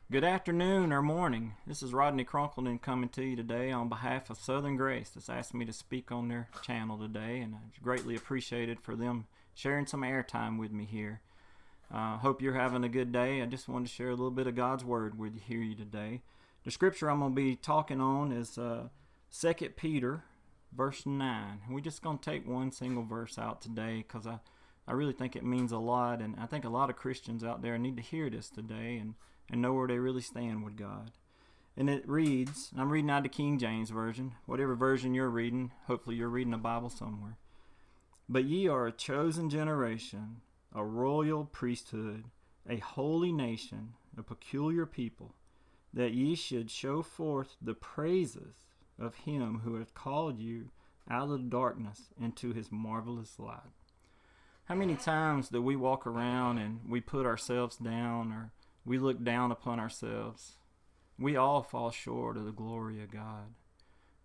Good afternoon or morning. This is Rodney Crunkleton coming to you today on behalf of Southern Grace that's asked me to speak on their channel today, and I greatly appreciate it for them sharing some airtime with me here. Hope you're having a good day. I just wanted to share a little bit of God's Word with you today. The scripture I'm going to be talking on is 2 Peter verse 9. We're just going to take one single verse out today because I really think it means a lot, and I think a lot of Christians out there need to hear this today and know where they really stand with God. And it reads, I'm reading out the King James Version, whatever version you're reading, hopefully you're reading the Bible somewhere. But ye are a chosen generation, a royal priesthood, a holy nation, a peculiar people, that ye should show forth the praises of him who hath called you out of darkness into his marvelous light. How many times do we walk around and we put ourselves down, or we look down upon ourselves? We all fall short of the glory of God.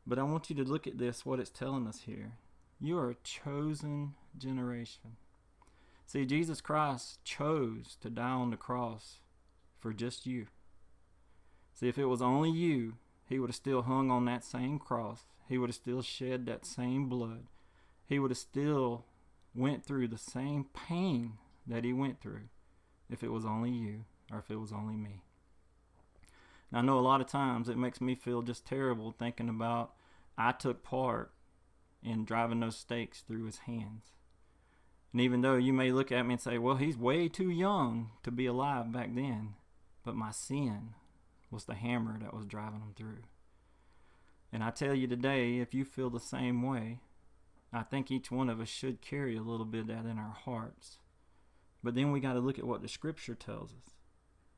But I want you to look at this, what it's telling us here. You are a chosen generation. See, Jesus Christ chose to die on the cross for just you. See, if it was only you, he would have still hung on that same cross. He would have still shed that same blood. He would have still went through the same pain that he went through if it was only you or if it was only me. Now, I know a lot of times it makes me feel just terrible thinking about I took part in driving those stakes through his hands. And even though you may look at me and say, well, he's way too young to be alive back then, but my sin was the hammer that was driving him through. And I tell you today, if you feel the same way, I think each one of us should carry a little bit of that in our hearts. But then we got to look at what the scripture tells us.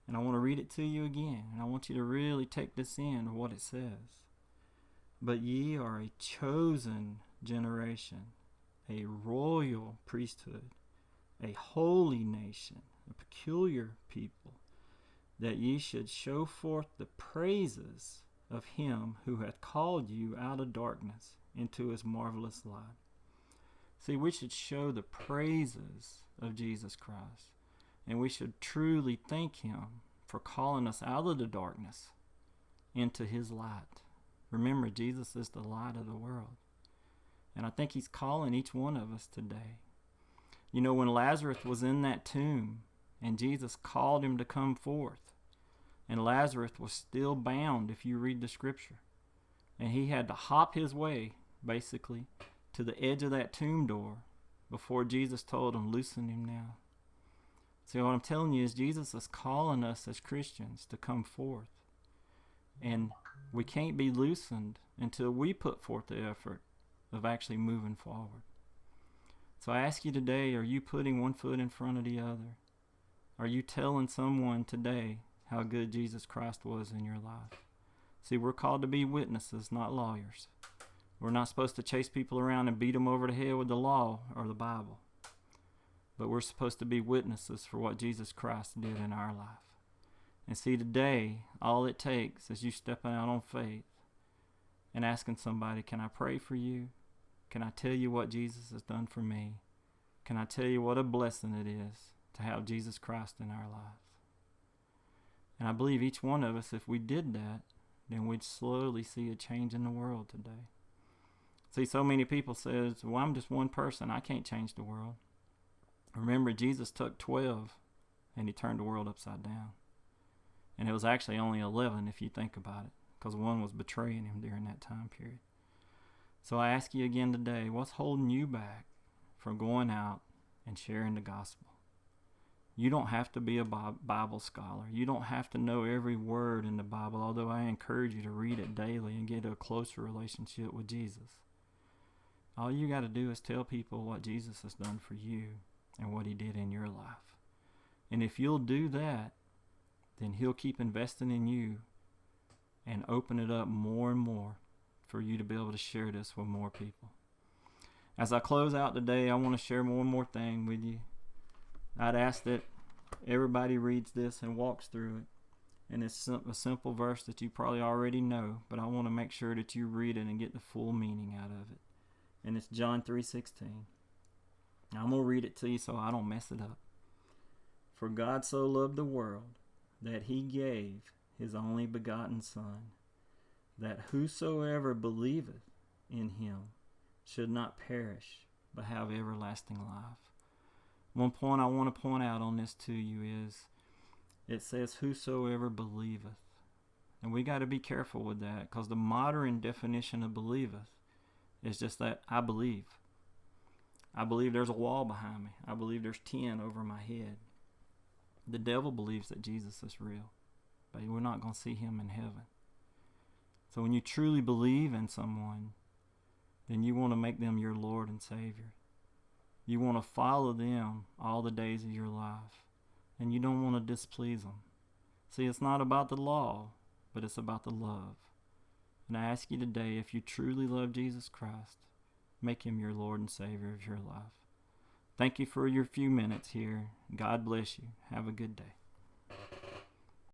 And I want to read it to you again. And I want you to really take this in of what it says. But ye are a chosen generation, a royal priesthood, a holy nation, a peculiar people, that ye should show forth the praises of him who hath called you out of darkness into his marvelous light. See, we should show the praises of Jesus Christ, and we should truly thank him for calling us out of the darkness into his light. Remember, Jesus is the light of the world, and I think he's calling each one of us today. You know, when Lazarus was in that tomb and Jesus called him to come forth, and Lazarus was still bound, if you read the scripture, and he had to hop his way basically to the edge of that tomb door before Jesus told him, loosen him now. See, what I'm telling you is Jesus is calling us as Christians to come forth. And we can't be loosened until we put forth the effort of actually moving forward. So I ask you today, are you putting one foot in front of the other? Are you telling someone today how good Jesus Christ was in your life? See, we're called to be witnesses, not lawyers. We're not supposed to chase people around and beat them over the head with the law or the Bible. But we're supposed to be witnesses for what Jesus Christ did in our life. And see, today, all it takes is you stepping out on faith and asking somebody, can I pray for you? Can I tell you what Jesus has done for me? Can I tell you what a blessing it is to have Jesus Christ in our lives? And I believe each one of us, if we did that, then we'd slowly see a change in the world today. See, so many people says, well, I'm just one person. I can't change the world. Remember, Jesus took 12 and he turned the world upside down. And it was actually only 11 if you think about it, because one was betraying him during that time period. So I ask you again today, what's holding you back from going out and sharing the gospel? You don't have to be a Bible scholar. You don't have to know every word in the Bible, although I encourage you to read it daily and get a closer relationship with Jesus. All you got to do is tell people what Jesus has done for you and what he did in your life. And if you'll do that, then he'll keep investing in you and open it up more and more for you to be able to share this with more people. As I close out today, I want to share one more thing with you. I'd ask that everybody reads this and walks through it. And it's a simple verse that you probably already know, but I want to make sure that you read it and get the full meaning out of it. And it's John 3:16. I'm going to read it to you so I don't mess it up. For God so loved the world that he gave his only begotten Son, that whosoever believeth in him should not perish, but have everlasting life. One point I want to point out on this to you is it says whosoever believeth. And we got to be careful with that, because the modern definition of believeth is just that I believe. I believe there's a wall behind me. I believe there's 10 over my head. The devil believes that Jesus is real, but we're not going to see him in heaven. So when you truly believe in someone, then you want to make them your Lord and Savior. You want to follow them all the days of your life, and you don't want to displease them. See, it's not about the law, but it's about the love. And I ask you today, if you truly love Jesus Christ, make him your Lord and Savior of your life. Thank you for your few minutes here. God bless you. Have a good day.